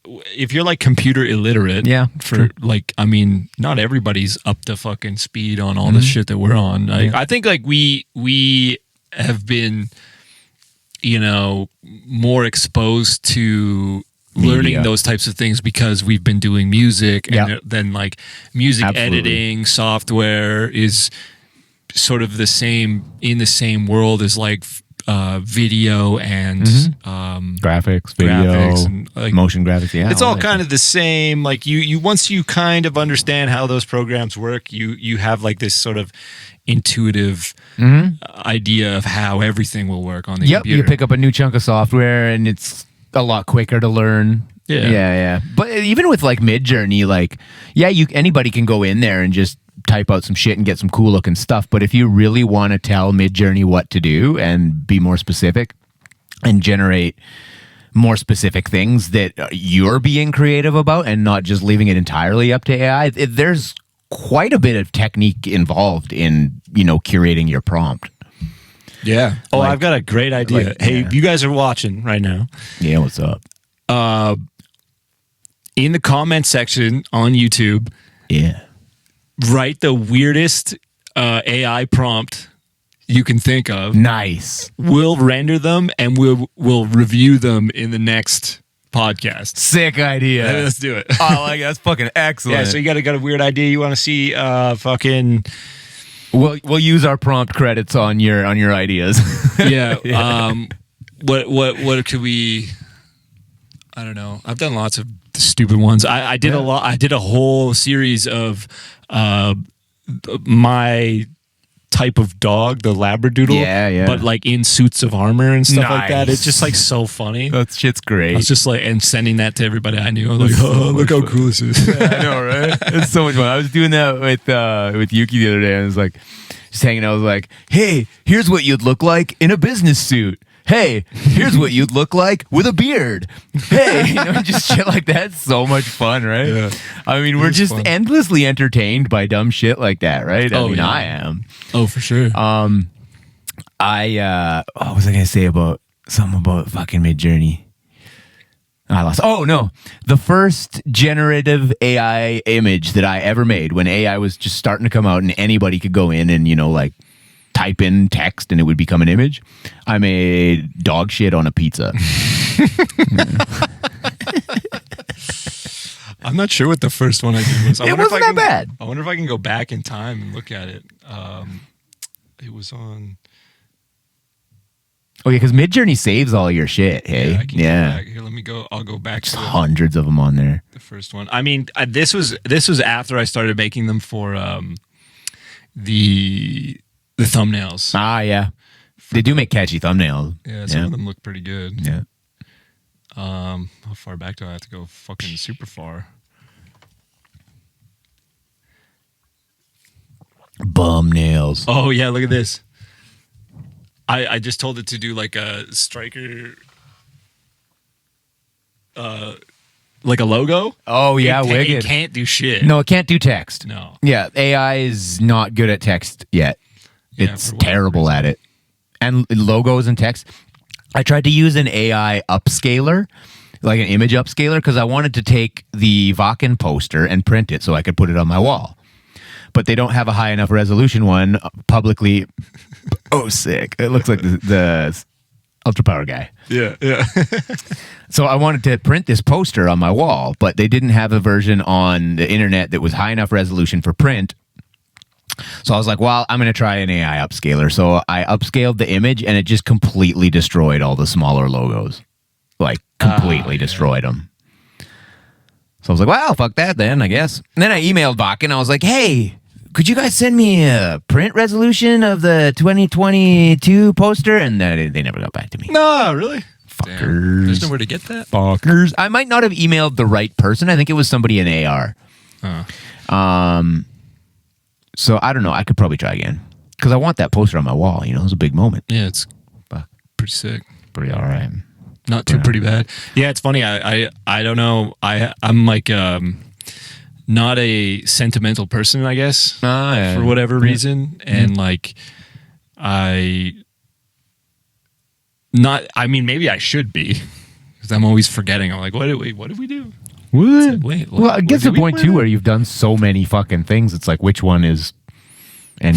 if you're like computer illiterate, like, I mean, not everybody's up to fucking speed on all the shit that we're on. I think like we have been, you know, more exposed to learning those types of things because we've been doing music, and then like music editing software is sort of the same in the same world as like video and graphics, video, and like motion graphics. Yeah, it's all kind of the same. Like you once you kind of understand how those programs work, you have like this sort of intuitive idea of how everything will work on the computer. You pick up a new chunk of software and it's a lot quicker to learn. Yeah. But even with like Midjourney, like anybody can go in there and just type out some shit and get some cool looking stuff. But if you really want to tell Midjourney what to do and be more specific and generate more specific things that you're being creative about and not just leaving it entirely up to AI, there's quite a bit of technique involved in, you know, curating your prompt. Yeah. Oh, like, I've got a great idea. Hey, you guys are watching right now. Yeah, what's up? In the comment section on YouTube, write the weirdest AI prompt you can think of. Nice. We'll render them and we'll review them in the next podcast. Sick idea. Let's do it. Oh, like that's fucking excellent. Yeah, so you got a weird idea you want to see fucking we'll use our prompt credits on your ideas. Yeah. What could we, I don't know. I've done lots of stupid ones. I did a lot. I did a whole series of my type of dog, the Labradoodle, but like in suits of armor and stuff like that. It's just like so funny. That shit's great. I was just like, and sending that to everybody I knew. I was like, oh, look how cool this is. Yeah, I know, right? It's so much fun. I was doing that with Yuki the other day, and I was like, just hanging out. I was like, hey, here's what you'd look like in a business suit. Hey, here's what you'd look like with a beard. Hey, you know, just shit like that. So much fun, right? Yeah. I mean, we're just endlessly entertained by dumb shit like that, right? I mean, I am. Oh, for sure. What was I gonna say about something about fucking Midjourney? I lost. Oh no, the first generative AI image that I ever made when AI was just starting to come out and anybody could go in and, you know, like type in text and it would become an image. I made dog shit on a pizza. I'm not sure what the first one I did was. It wasn't that bad. I wonder if I can go back in time and look at it. It was on. Oh yeah, because Midjourney saves all your shit. Hey, I can go back. Here, let me go. I'll go back. Just hundreds of them on there. The first one. I mean, this was after I started making them for the thumbnails. Ah, yeah. They do make catchy thumbnails. Yeah, some of them look pretty good. Yeah. How far back do I have to go? Fucking super far. Bum nails. Oh yeah, look at this. I just told it to do like a striker, like a logo. Oh yeah, wicked. It can't do shit. No, it can't do text. No. Yeah, AI is not good at text yet. It's terrible at it. And logos and text. I tried to use an AI upscaler, like an image upscaler, because I wanted to take the Vakken poster and print it so I could put it on my wall. But they don't have a high enough resolution one publicly. Oh, sick. It looks like the Ultra Power guy. Yeah. So I wanted to print this poster on my wall, but they didn't have a version on the internet that was high enough resolution for print. So I was like, well, I'm going to try an AI upscaler. So I upscaled the image and it just completely destroyed all the smaller logos. Like, completely destroyed them. So I was like, well, fuck that then, I guess. And then I emailed Bach and I was like, hey, could you guys send me a print resolution of the 2022 poster? And then they never got back to me. No, really? Fuckers. Damn. There's nowhere to get that? Fuckers. I might not have emailed the right person. I think it was somebody in AR. So I don't know. I could probably try again. Because I want that poster on my wall. You know, it was a big moment. Yeah, it's pretty sick. Pretty all right. Not too pretty bad. Yeah, it's funny. I don't know. I'm like not a sentimental person, I guess, for whatever reason, and like I mean, maybe I should be because I'm always forgetting. I'm like, what did we do? What? Wait, well, it gets to the point too where you've done so many fucking things. It's like, which one is and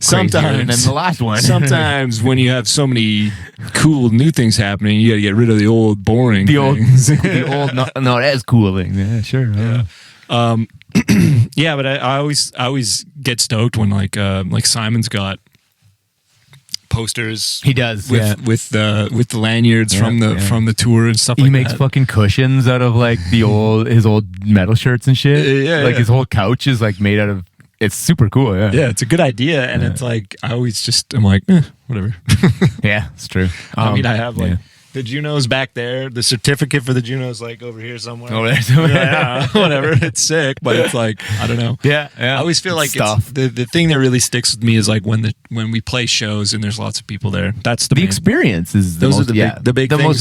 sometimes and then the last one. Sometimes when you have so many cool new things happening, you got to get rid of the old boring things. The old not as cool things. Yeah, sure. Yeah, but I always get stoked when like Simon's got posters. He does with the lanyards from the tour and stuff. He makes fucking cushions out of like his old metal shirts and shit. Like his whole couch is like made out of. It's super cool. Yeah, it's a good idea, and it's like I'm like whatever. Yeah, it's true. I mean, I have like the Juno's back there. The certificate for the Juno's like over here somewhere. Over there somewhere. Yeah, whatever. It's sick, but it's like I don't know. Yeah. I always feel like it's, the thing that really sticks with me is like when we play shows and there's lots of people there. That's the experience is the most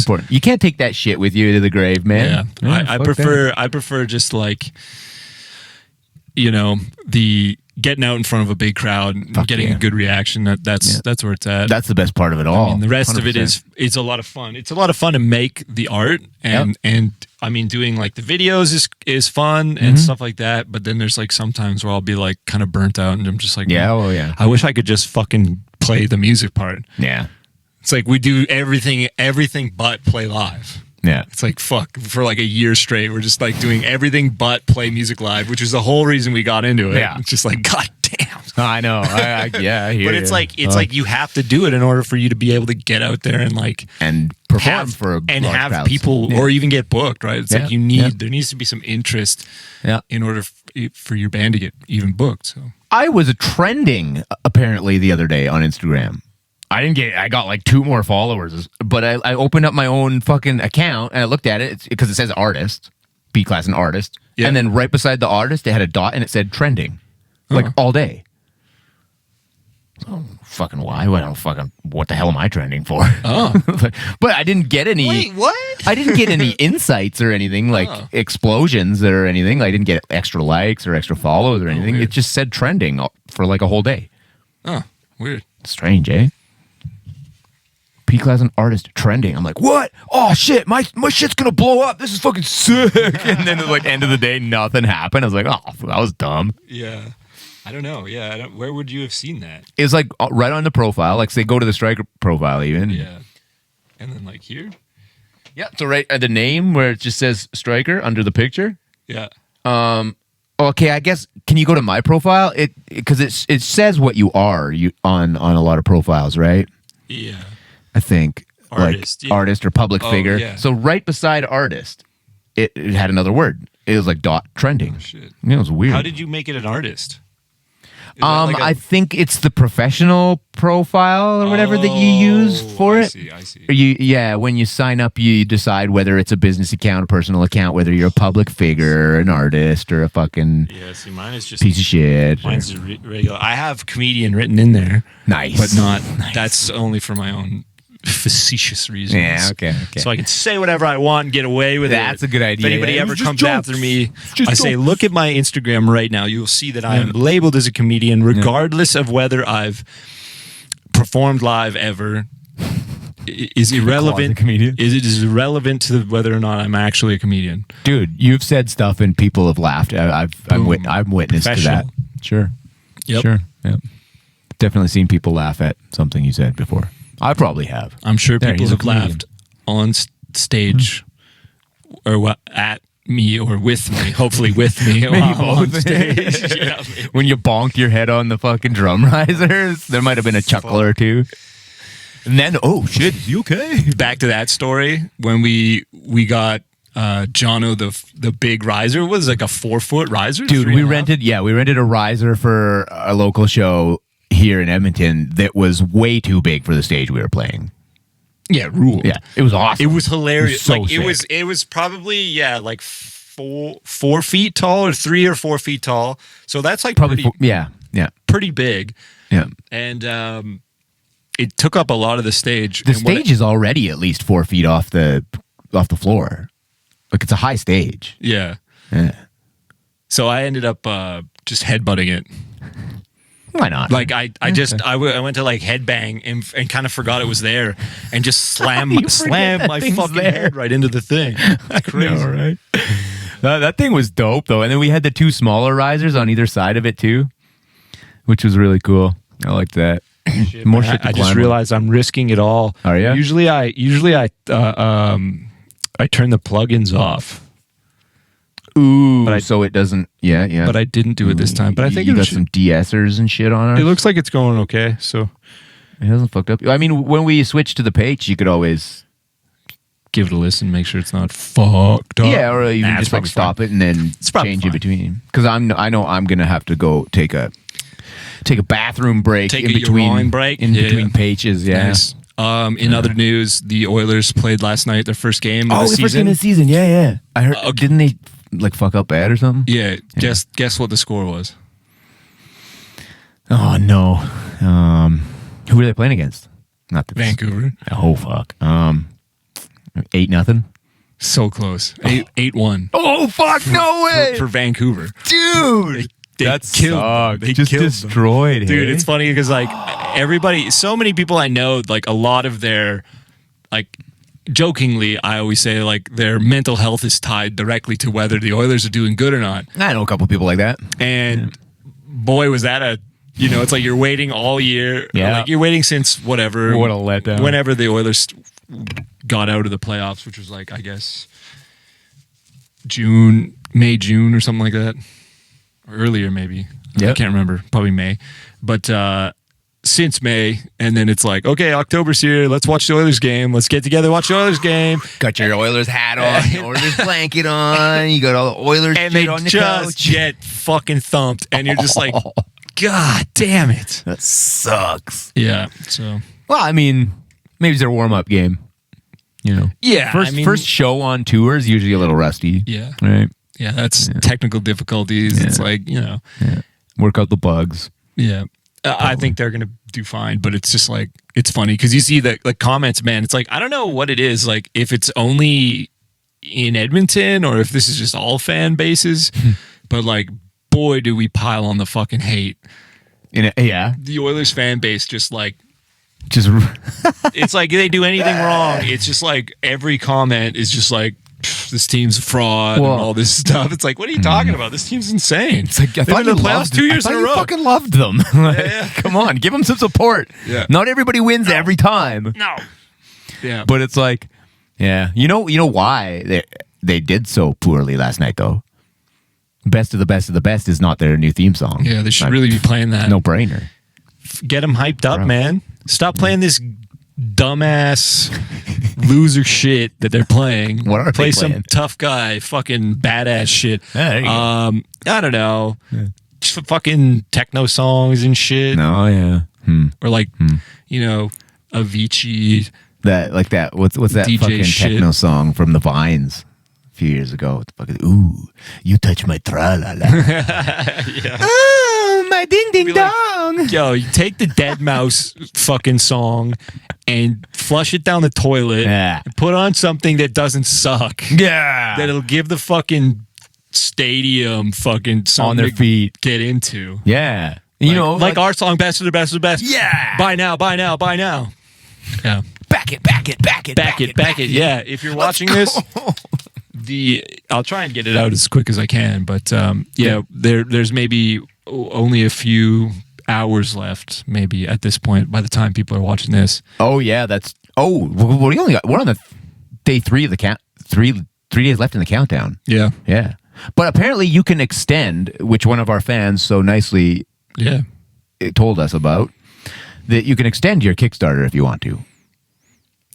important. You can't take that shit with you to the grave, man. Yeah, I prefer just like the getting out in front of a big crowd and getting a good reaction. That's where it's at. That's the best part of it all. I mean, the rest 100%. Of it is a lot of fun. It's a lot of fun to make the art and I mean doing like the videos is fun and stuff like that. But then there's like sometimes where I'll be like kind of burnt out and I'm just like, I wish I could just fucking play the music part. Yeah, it's like we do everything but play live. Yeah. It's like, fuck, for like a year straight, we're just like doing everything but play music live, which is the whole reason we got into it. Yeah. It's just like, god damn. I know. I hear but it's like you have to do it in order for you to be able to get out there and like and perform for have crowds. People or even get booked, right? It's like there needs to be some interest in order for your band to get even booked. So I was trending apparently the other day on Instagram. I got like 2 more followers, but I opened up my own fucking account and I looked at it because it says artist, B class and artist. Yeah. And then right beside the artist, they had a dot and it said trending, like all day. Oh, fucking why? What the hell am I trending for? Oh. But I didn't get any. Wait, what? I didn't get any insights or anything like explosions or anything. I didn't get extra likes or extra follows or anything. It just said trending for like a whole day. Oh, weird. Strange, eh? P-Class and artist trending. I'm like, what? Oh shit, my shit's gonna blow up. This is fucking sick. And then at like end of the day, nothing happened. I was like, oh, that was dumb. Yeah. I don't know. Yeah. Where would you have seen that? It was like right on the profile. Like say go to the Striker profile even. Yeah. And then like here? Yeah. So right at the name where it just says Striker under the picture. Yeah. Okay, I guess can you go to my profile? Because it says what you are on a lot of profiles, right? Yeah. I think artist, like artist or public figure. Yeah. So right beside artist, it had another word. It was like dot trending. Oh, shit. It was weird. How did you make it an artist? I think it's the professional profile or whatever that you use for it. I see. When you sign up, you decide whether it's a business account, a personal account, whether you're a public figure, an artist, or a fucking mine is just piece of shit. Mine's just regular. I have comedian written in there. Nice. But not, that's only for my own facetious reasons. Yeah, okay. So I can say whatever I want and get away with it. That's a good idea. If anybody ever comes after me, I say, jokes. look at my Instagram right now. You'll see that I am labeled as a comedian, regardless of whether I've performed live ever. Is irrelevant. Comedian. It is irrelevant to whether or not I'm actually a comedian. Dude, you've said stuff and people have laughed. I'm witness to that. Sure. Yep. Sure. Yep. Definitely seen people laugh at something you said before. I probably have. I'm sure people have laughed on stage or at me or with me, hopefully with me while I'm on stage. Yeah, maybe. When you bonk your head on the fucking drum risers, there might have been a chuckle or two. And then, oh shit, is he okay? Back to that story when we got Jono the big riser. It was like a 4-foot riser. Dude, we rented a riser for a local show here in Edmonton that was way too big for the stage we were playing. Yeah, ruled. Yeah, it was awesome. It was hilarious. It was so sick. It was probably like 4 feet tall or 3 or 4 feet tall. So that's like probably pretty big. Yeah, and it took up a lot of the stage. The stage is already at least 4 feet off the floor. Like it's a high stage. Yeah. Yeah. So I ended up just headbutting it. Why not? Like I went to like headbang and kind of forgot it was there and just slammed my fucking head right into the thing. That's crazy, know, right? That thing was dope though, and then we had the 2 smaller risers on either side of it too, which was really cool. I liked that. More shit. I just realized I'm risking it all. Are you? Usually I turn the plugins off. Ooh, so it doesn't. Yeah. But I didn't do it this time. But I think you got some de-essers and shit on it. It looks like it's going okay. So it hasn't fucked up. I mean, when we switched to the page, you could always give it a listen, make sure it's not fucked up. Yeah, or you can just like stop it and then change in between. Because I know I'm gonna have to go take a bathroom break in between between pages. Yeah. Nice. In other news, the Oilers played last night their first game of the season. First game of the season. Yeah. I heard. Didn't they like fuck up bad or something? Yeah. Guess what the score was? Oh no. Who were they playing against? Not the Vancouver. Oh fuck. 8-0. So close. 8-1. Oh fuck! No way for Vancouver, dude. That's killed. They just destroyed them. Dude, it's funny because like everybody, so many people I know, like a lot of their, like jokingly, I always say like their mental health is tied directly to whether the Oilers are doing good or not. I know a couple people like that, and boy, was that it's like you're waiting all year. Yeah, like you're waiting since whatever. What a letdown. Whenever the Oilers got out of the playoffs, which was like I guess May, June, or something like that. Earlier, maybe. Yep. I can't remember. Probably May. But since May, and then it's like, okay, October's here. Let's watch the Oilers game. Let's get together, watch the Oilers game. Got your Oilers hat on, your Oilers blanket on. You got all the Oilers and shit on the couch. And they just get fucking thumped. And you're just like, God damn it. That sucks. Yeah. So. Well, I mean, maybe it's their warm-up game. You know. Yeah. First show on tour is usually a little rusty. Yeah. Right. Yeah, that's technical difficulties. Yeah. It's like, work out the bugs. Yeah. I think they're going to do fine, but it's just like, it's funny because you see the like comments, man. It's like, I don't know what it is. Like, if it's only in Edmonton or if this is just all fan bases, but like, boy, do we pile on the fucking hate. The Oilers fan base just it's like they do anything wrong. It's just like every comment is just like, this team's a fraud and all this stuff. It's like, what are you talking about? This team's insane. It's like, I thought you loved 2 years in a row. Fucking loved them. Come on, give them some support. Yeah. Not everybody wins every time. No. Yeah. But it's like, you know why they did so poorly last night though. Best of the best of the best is not their new theme song. Yeah, they should really be playing that. No brainer. Get them hyped up, man. Stop playing this dumbass loser shit that they're playing. What are Play they some playing? Tough guy, fucking badass shit. Yeah, there you go. I don't know. Just fucking techno songs and shit. No, yeah. Or like, Avicii. That. What's that DJ fucking shit. techno song from the Vines a few years ago? It's fucking, ooh, you touch my tra-la-la. Yeah. Oh, my ding-ding dong. Yo, you take the Dead Mouse fucking song and flush it down the toilet. Yeah. And put on something that doesn't suck. Yeah. That'll give the fucking stadium fucking something on their feet. Get into. Yeah. Like our song, Best of the Best of the Best. Yeah. Buy now, buy now, buy now. Yeah. Back it. Yeah. If you're watching this, I'll try and get it out as quick as I can. But there's maybe only a few hours left, maybe at this point. By the time people are watching this. Oh yeah, we only got. We're on the day 3 of the count. Three 3 days left in the countdown. Yeah. Yeah. But apparently you can extend, which one of our fans so nicely told us about, that you can extend your Kickstarter if you want to.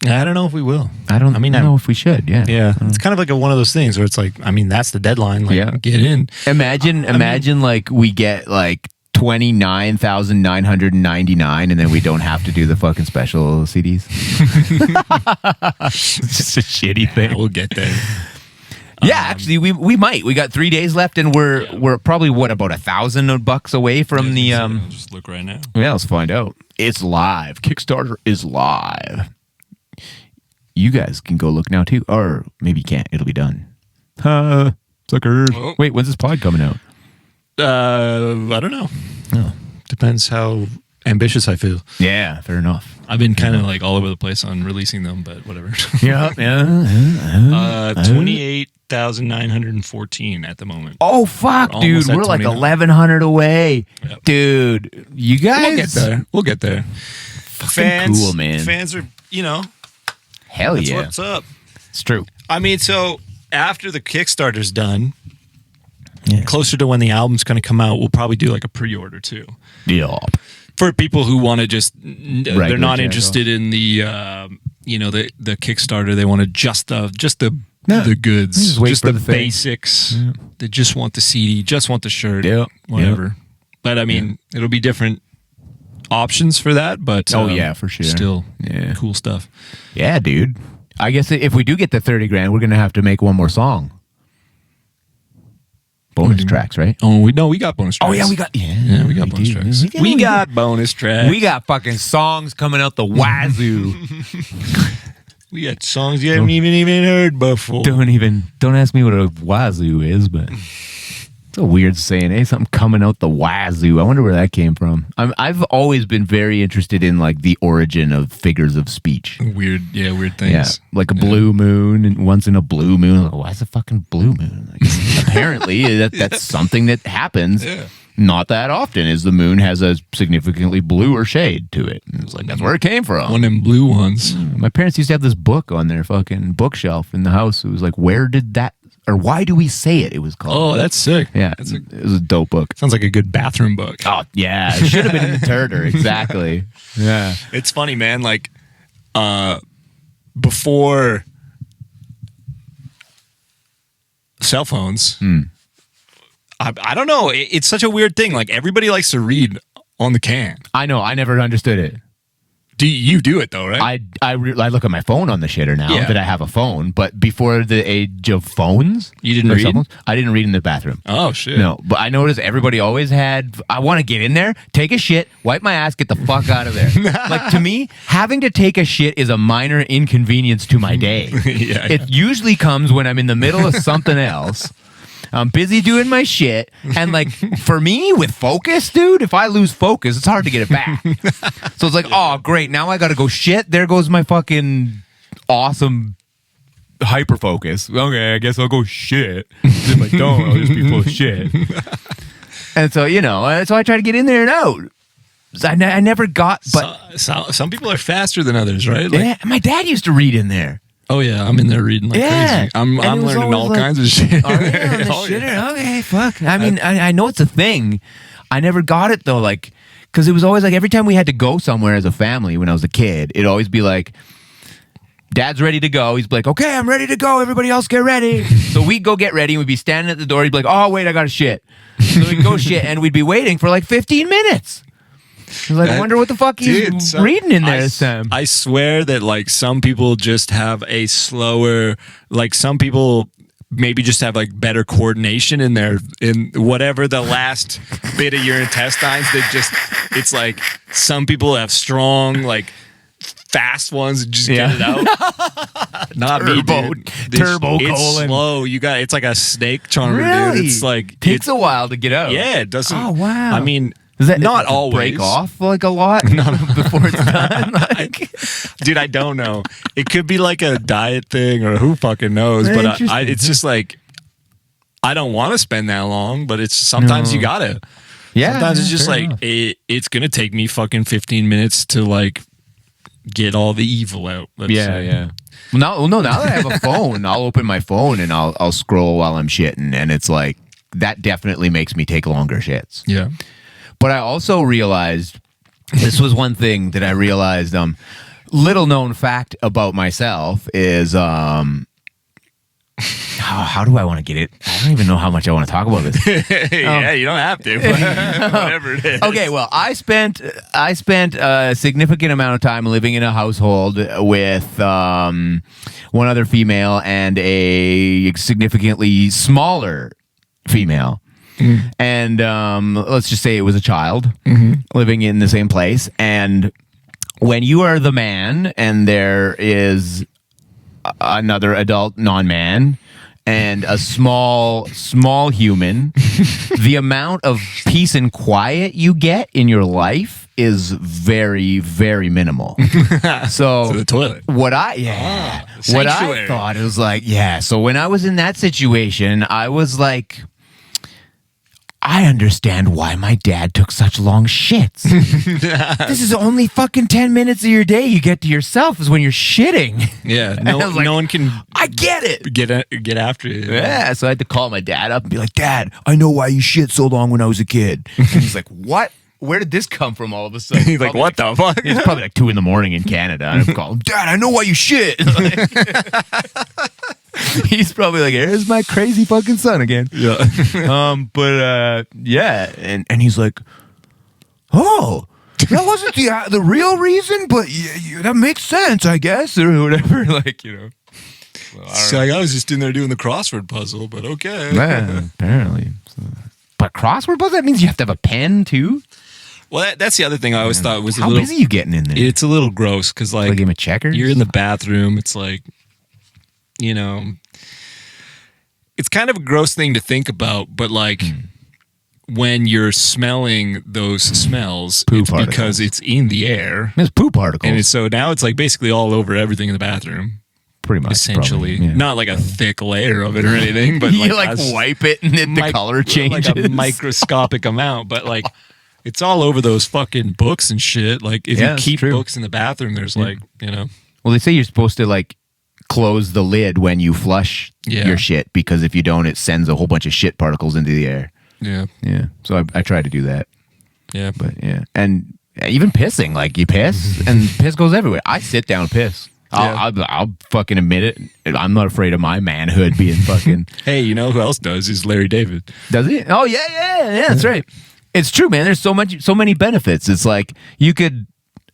I don't know if we will. I mean, know if we should. Yeah. Yeah. It's kind of like one of those things where it's like, I mean, that's the deadline. Like, get in. Imagine like we get like 29,999 and then we don't have to do the fucking special CDs. It's just a shitty thing. We'll get there. Yeah, actually, we might. We got 3 days left, and we're probably about $1,000 away from the. I'll just look right now. Yeah, let's find out. It's live. Kickstarter is live. You guys can go look now too, or maybe you can't. It'll be done. Sucker. Oh. Wait, when's this pod coming out? I don't know. Oh. Depends how ambitious I feel. Yeah, fair enough. I've been kind of like all over the place on releasing them, but whatever. Yeah. 28,914 at the moment. Oh fuck, dude! We're like 1,100 away, dude. You guys, We'll get there. Fans, cool, man. Fans are, hell that's yeah. What's up? It's true. I mean, so after the Kickstarter's done, closer to when the album's going to come out, we'll probably do like a pre-order too. Yeah. For people who want to they're not interested in the the Kickstarter. They want to just the goods, just the basics. Yeah. They just want the CD, just want the shirt, whatever. Yeah. But I mean, it'll be different options for that. But for sure, still, cool stuff. Yeah, dude. I guess if we do get the 30 grand, we're gonna have to make one more song. Bonus tracks, right? Oh, we got bonus tracks. Oh yeah, we got bonus tracks. We got bonus tracks. We got fucking songs coming out the wazoo. We got songs you haven't even heard before. Don't ask me what a wazoo is, but it's a weird saying. Hey, something coming out the wazoo. I wonder where that came from. I've always been very interested in like the origin of figures of speech. Weird things. Yeah, like a blue moon, and once in a blue moon. Like, why's a fucking blue moon? Like, apparently, that's something that happens. Yeah. Not that often, is the moon has a significantly bluer shade to it. And it's like, that's where it came from. One of them blue ones. My parents used to have this book on their fucking bookshelf in the house. It was like, where did that, or why do we say it? It was called. Oh, that's sick. Yeah, it was a dope book. Sounds like a good bathroom book. Oh, yeah. It should have been in the Turner. Exactly. Yeah. It's funny, man. Like, before cell phones, I don't know. It's such a weird thing. Like, everybody likes to read on the can. I know. I never understood it. You do it though, right? I look at my phone on the shitter now that I have a phone, but before the age of phones, you didn't read? Phones, I didn't read in the bathroom. Oh shit! No, but I noticed everybody always had. I want to get in there, take a shit, wipe my ass, get the fuck out of there. Like, to me, having to take a shit is a minor inconvenience to my day. It usually comes when I'm in the middle of something else. I'm busy doing my shit, and like, for me, with focus, dude, if I lose focus, it's hard to get it back. So it's like, oh, great, now I gotta go shit. There goes my fucking awesome hyper focus. Okay, I guess I'll go shit. If I don't, I'll just be full of shit. And so, so I try to get in there and out. I never got, but some people are faster than others, right? Like, yeah, my dad used to read in there. Oh yeah, I'm in there reading like crazy. I'm learning all kinds of shit. Okay, fuck. I mean, I know it's a thing. I never got it though, like, because it was always like every time we had to go somewhere as a family when I was a kid, it'd always be like, Dad's ready to go. He's like, okay, I'm ready to go. Everybody else get ready. So we'd go get ready and we'd be standing at the door. He'd be like, oh wait, I gotta shit. So we'd go shit and we'd be waiting for like 15 minutes. I was like, I wonder what the fuck he's reading in there this time. I swear that like some people just have a slower, like some people maybe just have like better coordination in whatever the last bit of your intestines. It's like some people have strong, like fast ones and just get it out. Not me, dude. Turbo it's colon. Slow. It's like a snake charmer, really? Dude. It's like takes a while to get out. Yeah, it doesn't. Oh wow. I mean, does that not always break off like a lot before it's done? Like, dude, I don't know. It could be like a diet thing or who fucking knows. But it's just like I don't want to spend that long. But it's sometimes you gotta. Yeah. Sometimes it's just like it's gonna take me fucking 15 minutes to like get all the evil out. Let's say. No. Now that I have a phone, I'll open my phone and I'll scroll while I'm shitting, and it's like that definitely makes me take longer shits. Yeah. But I also realized this was one thing that I realized. Little known fact about myself is how do I want to get it? I don't even know how much I want to talk about this. Yeah, you don't have to. But whatever it is. Okay, well, I spent a significant amount of time living in a household with one other female and a significantly smaller female. And let's just say it was a child living in the same place. And when you are the man and there is another adult non-man and a small human, the amount of peace and quiet you get in your life is very, very minimal. So the toilet. What I sanctuary. thought it was like, so when I was in that situation, I was like, I understand why my dad took such long shits. This is only fucking 10 minutes of your day you get to yourself is when you're shitting. Yeah, Like, no one can. I get it. Get after you. Yeah, so I had to call my dad up and be like, Dad, I know why you shit so long when I was a kid. And he's like, what? Where did this come from all of a sudden? He's like, what the fuck? It's probably like 2 a.m. in Canada. And I'm calling, Dad, I know why you shit. He's probably like, here's my crazy fucking son again. Yeah. And he's like, oh, that wasn't the real reason, but that makes sense, I guess, or whatever. Like, you know. Well, So I was just in there doing the crossword puzzle, but okay. yeah, apparently. So. But crossword puzzle, that means you have to have a pen too? Well, that's the other thing I always thought was How busy you getting in there? It's a little gross because Like a game of checkers? you're in the bathroom. It's like, you know, it's kind of a gross thing to think about, but like when you're smelling those smells, Poo it's particles. because it's in the air. There's poop particles. And so now it's like basically all over everything in the bathroom. pretty much. Essentially. Probably, yeah. Not like a thick layer of it or anything, but you like, wipe it and then the color changes. Like a microscopic amount, but like it's all over those fucking books and shit. Like if Yeah, you that's keep true. books in the bathroom, there's like, you know. Well, they say you're supposed to like close the lid when you flush your shit because if you don't, it sends a whole bunch of shit particles into the air. Yeah. Yeah. So I try to do that. Yeah. But yeah. And even pissing, like you piss and piss goes everywhere. I sit down and piss. I'll fucking admit it. I'm not afraid of my manhood being fucking. Hey, you know who else does? Is Larry David. Does he? Oh yeah, that's right. It's true, man. There's so many benefits. It's like you could,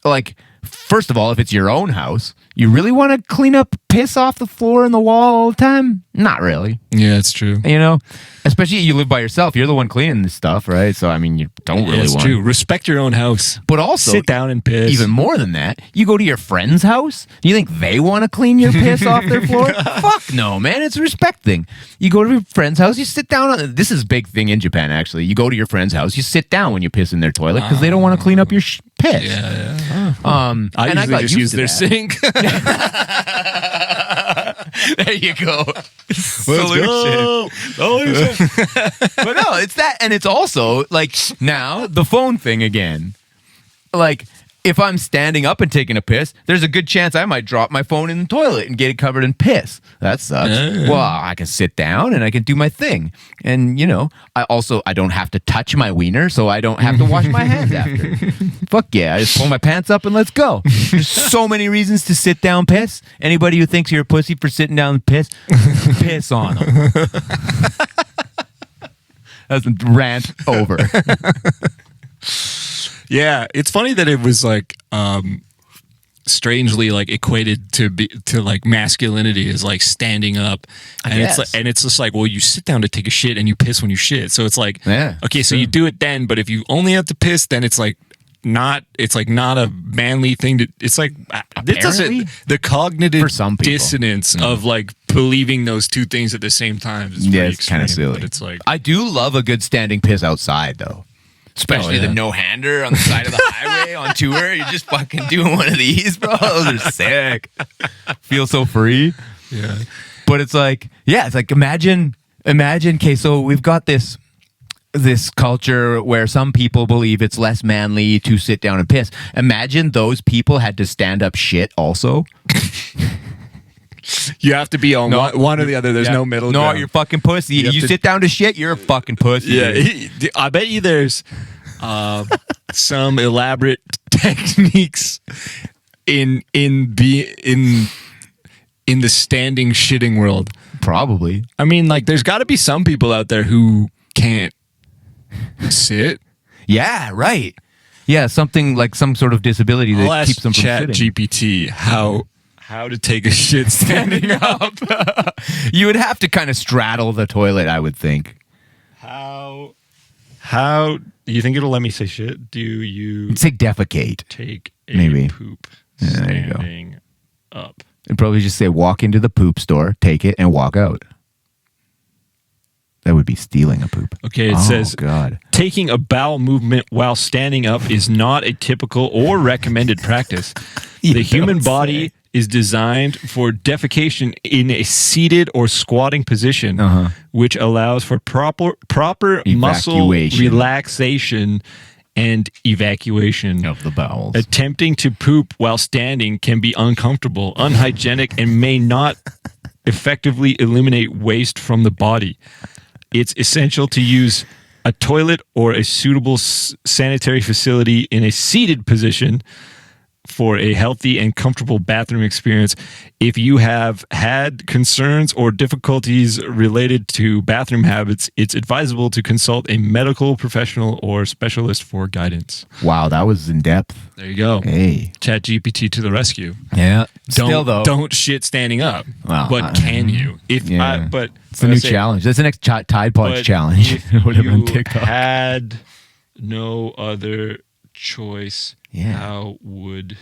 like, first of all, if it's your own house, you really want to clean up piss off the floor and the wall all the time? Not really. Yeah, it's true. You know, especially you live by yourself. You're the one cleaning this stuff, right? So I mean, you don't really It's want. true. Respect your own house. But also, sit down and piss. Even more than that, you go to your friend's house. Do you think they want to clean your piss off their floor? Fuck no, man. It's a respect thing. You go to your friend's house. You sit down. This is a big thing in Japan, actually. You go to your friend's house. You sit down when you piss in their toilet because they don't want to clean up your piss. Yeah. I usually got just used use to their that. sink. There you go. Solution. But no, it's that, and it's also like now the phone thing again. Like if I'm standing up and taking a piss, there's a good chance I might drop my phone in the toilet and get it covered in piss. That sucks. Yeah. Well, I can sit down and I can do my thing, and you know, I don't have to touch my wiener, so I don't have to wash my hands after. Fuck yeah! I just pull my pants up and let's go. There's so many reasons to sit down piss. Anybody who thinks you're a pussy for sitting down and piss, piss on them. That's a rant over. Yeah, it's funny that it was like strangely like equated to like masculinity is like standing up, and it's just like, well, you sit down to take a shit and you piss when you shit, so it's like, okay, so you do it then, but if you only have to piss, then it's like not a manly thing to. It's like it doesn't, the cognitive For some people. dissonance of like believing those two things at the same time is pretty it's kind of extreme, silly. but it's like, I do love a good standing piss outside though. Especially the no-hander on the side of the highway on tour. You're just fucking doing one of these, bro. Those are sick. Feel so free. yeah. But it's like, it's like imagine, okay, so we've got this culture where some people believe it's less manly to sit down and piss. Imagine those people had to stand up shit also. You have to be on one or the other. There's no middle No, ground. you're fucking pussy. You sit down to shit, you're a fucking pussy. Yeah, I bet you there's some elaborate techniques in the standing shitting world. Probably. I mean, like, there's got to be some people out there who can't sit. Yeah, right. Yeah, something like some sort of disability that I'll keeps them ask from Chat sitting. GPT how to take a shit standing up. You would have to kind of straddle the toilet, I would think. How do you think it'll let me say shit? Do you Say defecate. take a Maybe. poop Yeah, there you go. standing up? It'd probably just say walk into the poop store, take it, and walk out. That would be stealing a poop. Okay, it says God. taking a bowel movement while standing up is not a typical or recommended practice. The human body is designed for defecation in a seated or squatting position, which allows for proper muscle Evacuation. relaxation and evacuation Of the bowels. Attempting to poop while standing can be uncomfortable, unhygienic, and may not effectively eliminate waste from the body. It's essential to use a toilet or a suitable sanitary facility in a seated position for a healthy and comfortable bathroom experience. If you have had concerns or difficulties related to bathroom habits, it's advisable to consult a medical professional or specialist for guidance. Wow, that was in depth. There you go. Hey. Chat GPT to the rescue. Yeah. Still, though. Don't shit standing up. Well, but can you? But it's a new challenge. That's the next Tide Pods challenge. If Whatever on you TikTok. had no other choice, Yeah. how would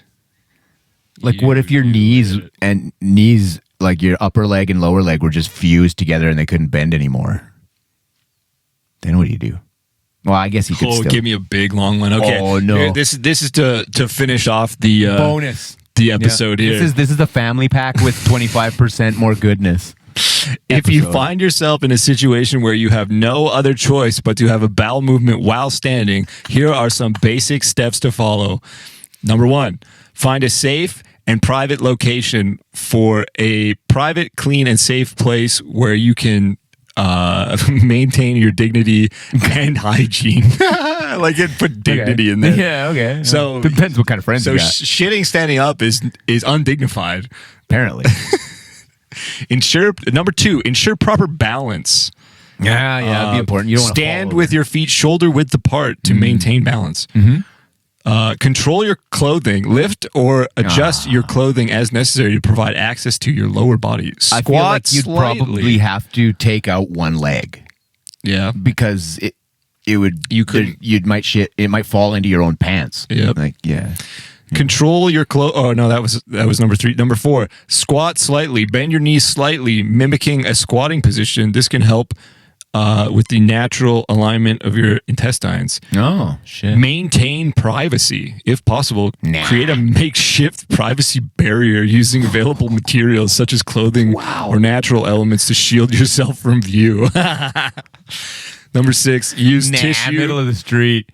Like, what if your you knees do it? and knees, like your upper leg and lower leg, were just fused together and they couldn't bend anymore? Then what do you do? Well, I guess you could still. Give me a big long one. Okay. Oh, no. Here, this is to finish off the Bonus. the episode Yeah. here. This is a family pack with 25% more goodness. If you episode. find yourself in a situation where you have no other choice but to have a bowel movement while standing, here are some basic steps to follow. Number 1, find a safe and private location for a private, clean, and safe place where you can maintain your dignity and hygiene. Like, it put dignity in there. Yeah, okay. So depends what kind of friends So you got. shitting standing up is undignified. Apparently. Number 2, ensure proper balance. Yeah, that'd be important. You don't want to Stand with your feet shoulder width apart to maintain balance. Control your clothing. Lift or adjust your clothing as necessary to provide access to your lower body. I Squat feel like you'd slightly. probably have to take out one leg Yeah. because it would You might shit. It might fall into your own pants. Yep. Like Control your Oh no, that was number 3. Number 4, squat slightly. Bend your knees slightly, mimicking a squatting position. This can help with the natural alignment of your intestines. Oh shit. Maintain privacy if possible. Nah. Create a makeshift privacy barrier using available materials such as clothing or natural elements to shield yourself from view. Number 6, use tissue. Middle of the street.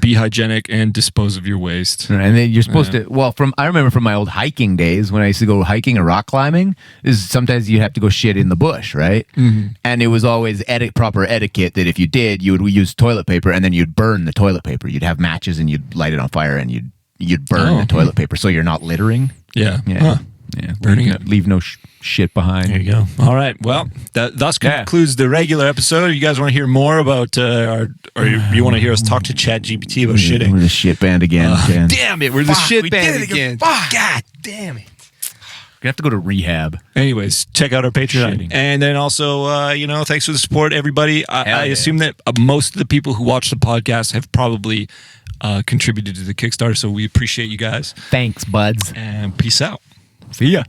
Be hygienic and dispose of your waste. And then you're supposed to. Well, I remember from my old hiking days when I used to go hiking or rock climbing. Is sometimes you'd have to go shit in the bush, right? And it was always proper etiquette that if you did, you would use toilet paper and then you'd burn the toilet paper. You'd have matches and you'd light it on fire and you'd burn the toilet paper so you're not littering. Yeah. Yeah. Huh. Yeah. Burning it. Leave no shit behind. There you go. All right. Well, that thus concludes the regular episode. You guys want to hear more about, or you want to hear us talk to Chat GPT about shitting? We're the shit band again. Ken. Damn it. We're the shit we band did it again. God damn it. Gonna have to go to rehab. Anyways, check out our Patreon. Shitting. And then also, thanks for the support, everybody. I assume that most of the people who watch the podcast have probably contributed to the Kickstarter, so we appreciate you guys. Thanks, buds. And peace out. See ya.